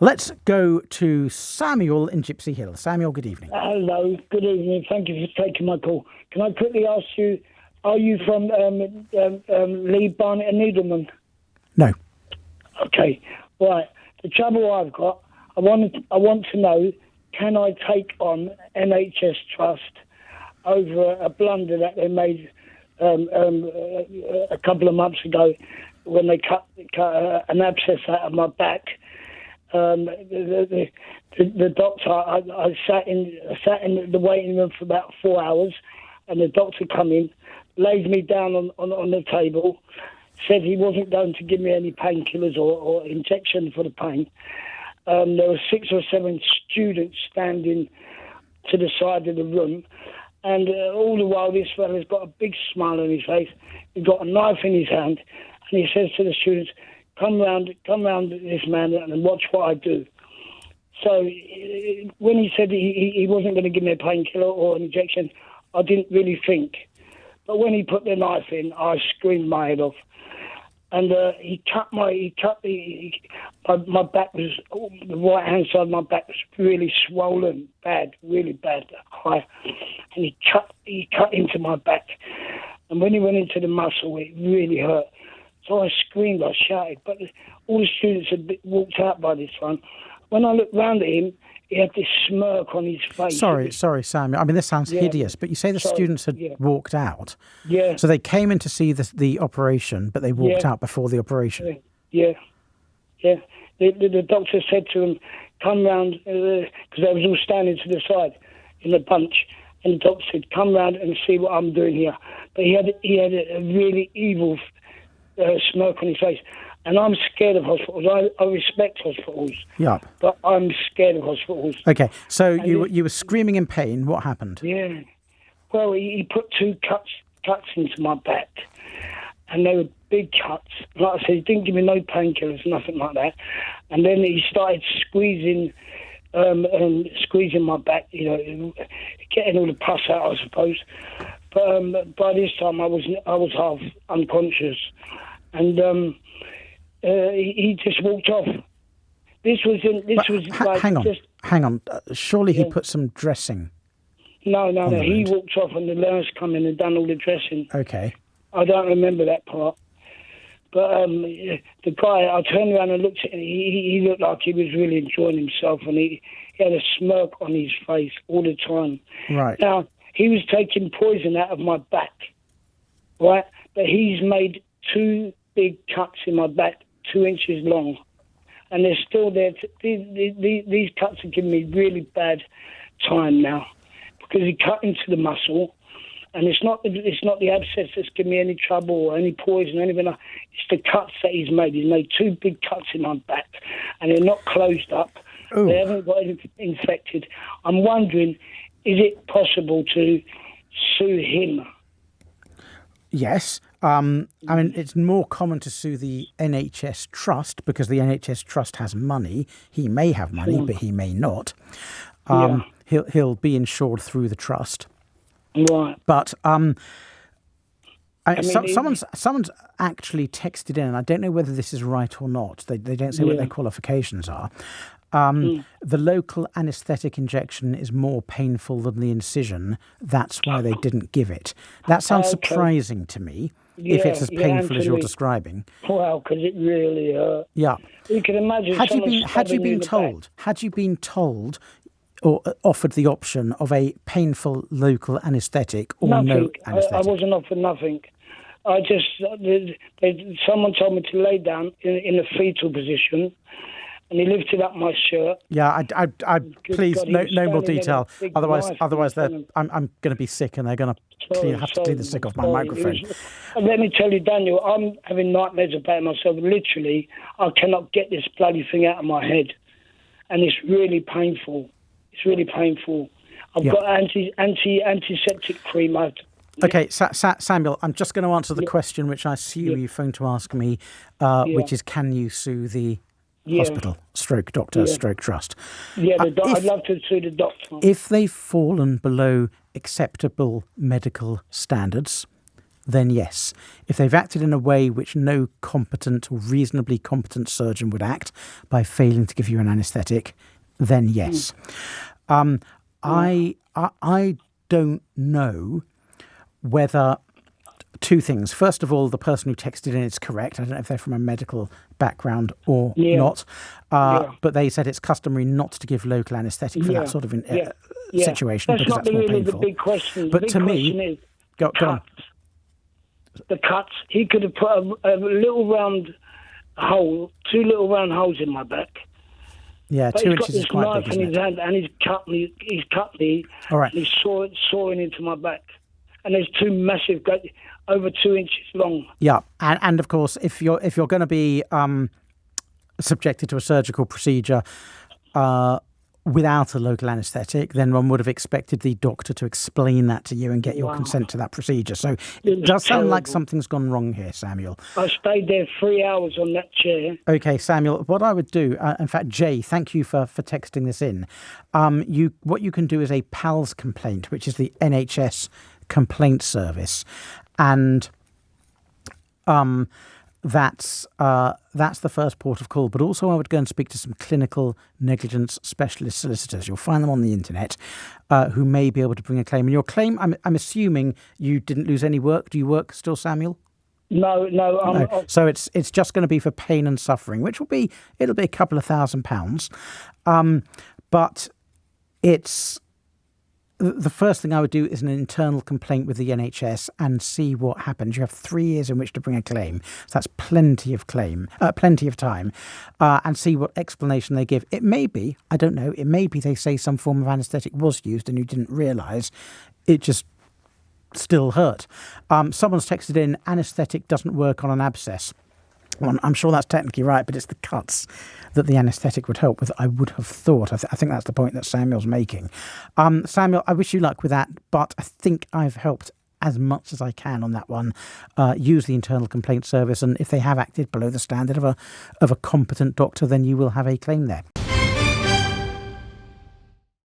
Let's go to Samuel in Gypsy Hill. Samuel, good evening. Hello, good evening. Thank you for taking my call. Can I quickly ask you, are you from Lee, Barnet and Needleman? No. Okay, right. The trouble I've got, I want to know, can I take on NHS Trust over a blunder that they made a couple of months ago when they cut an abscess out of my back? The doctor, I sat in the waiting room for about 4 hours, and the doctor come in, laid me down on the table, said he wasn't going to give me any painkillers or injection for the pain. There were 6 or 7 students standing to the side of the room, and all the while this fella's got a big smile on his face. He's got a knife in his hand, and he says to the students, come round this man and watch what I do. So when he said he wasn't going to give me a painkiller or an injection, I didn't really think. But when he put the knife in, I screamed my head off. And my back was, the right hand side of my back was really swollen, really bad, high. And he cut into my back. And when he went into the muscle, it really hurt. So I screamed, I shouted, but all the students had walked out by this time. When I looked round at him, he had this smirk on his face. Sorry, Samuel. I mean, this sounds hideous, but you say the students had walked out. Yeah. So they came in to see the operation, but they walked out before the operation. Yeah. The doctor said to him, come round, because they was all standing to the side in a bunch, and the doctor said, come round and see what I'm doing here. But he had a really evil smirk on his face. And I'm scared of hospitals. I respect hospitals. Yeah. But I'm scared of hospitals. Okay, so you were screaming in pain. What happened? Yeah. Well, he put 2 cuts into my back. And they were big cuts. Like I said, he didn't give me no painkillers, nothing like that. And then he started squeezing my back, getting all the pus out, I suppose. But by this time, I was half unconscious. And he just walked off. Hang on. Surely he put some dressing. No. He walked off, and the nurse come in and done all the dressing. Okay. I don't remember that part. But the guy, I turned around and looked at him. He looked like he was really enjoying himself, and he had a smirk on his face all the time. Right. Now, he was taking poison out of my back, right? But he's made 2 big cuts in my back, 2 inches long, and they're still there. These cuts are giving me really bad time now, because he cut into the muscle, and it's not the abscess that's giving me any trouble or any poison or anything. It's the cuts that he's made. He's made 2 big cuts in my back, and they're not closed up. Ooh. They haven't got anything infected. I'm wondering, is it possible to sue him? Yes. I mean, it's more common to sue the NHS Trust, because the NHS Trust has money. He may have money, but he may not. He'll be insured through the trust. Right. But someone's actually texted in, and I don't know whether this is right or not. They don't say what their qualifications are. The local anaesthetic injection is more painful than the incision. That's why they didn't give it. That sounds surprising to me, if it's as painful as you're describing. Wow, because it really hurt. Yeah. You can imagine. Had you been told or offered the option of a painful local anaesthetic or nothing. No anaesthetic? I wasn't offered nothing. Someone told me to lay down in a fetal position, and he lifted up my shirt. Yeah, I please, no more detail. Otherwise, I'm going to be sick, and they're going to have to clean the sick off my microphone. Let me tell you, Daniel, I'm having nightmares about myself. Literally, I cannot get this bloody thing out of my head, and it's really painful. I've got antiseptic cream. Okay, Samuel, I'm just going to answer the question which I assume you phoned to ask me, which is, can you sue the hospital, stroke doctor, stroke trust? Yeah, I'd love to sue the doctor. If they've fallen below acceptable medical standards, then yes. If they've acted in a way which no competent or reasonably competent surgeon would act by failing to give you an anaesthetic, then yes. I don't know whether two things. First of all, the person who texted in is correct. I don't know if they're from a medical background or not, but they said it's customary not to give local anaesthetic for that sort of situation. That's not really the big question. But the big to question me, is go on. The cuts. He could have put a little round hole, 2 little round holes in my back. Yeah, but 2 inches is quite big, he's got this knife in his hand, and he's cut me. All right. And he's sawing into my back. And there's 2 massive, over 2 inches long. Yeah, and of course, if you're going to be subjected to a surgical procedure without a local anaesthetic, then one would have expected the doctor to explain that to you and get your consent to that procedure. So it does sound like something's gone wrong here, Samuel. I stayed there 3 hours on that chair. Okay, Samuel, what I would do, in fact, Jay, thank you for texting this in. What you can do is a PALS complaint, which is the NHS complaint service, and that's the first port of call. But also I would go and speak to some clinical negligence specialist solicitors. You'll find them on the internet, who may be able to bring a claim. And your claim, I'm assuming you didn't lose any work. Do you work still, Samuel? No. So it's just going to be for pain and suffering, which it'll be a couple of £1,000. But it's the first thing I would do is an internal complaint with the NHS and see what happens. You have 3 years in which to bring a claim. So that's plenty of time, and see what explanation they give. It may be, I don't know, it may be they say some form of anaesthetic was used and you didn't realise. It just still hurt. Someone's texted in, anaesthetic doesn't work on an abscess. Well, I'm sure that's technically right, but it's the cuts that the anaesthetic would help with, I would have thought. I think that's the point that Samuel's making. Samuel, I wish you luck with that, but I think I've helped as much as I can on that one. Use the internal complaint service, and if they have acted below the standard of a competent doctor, then you will have a claim there.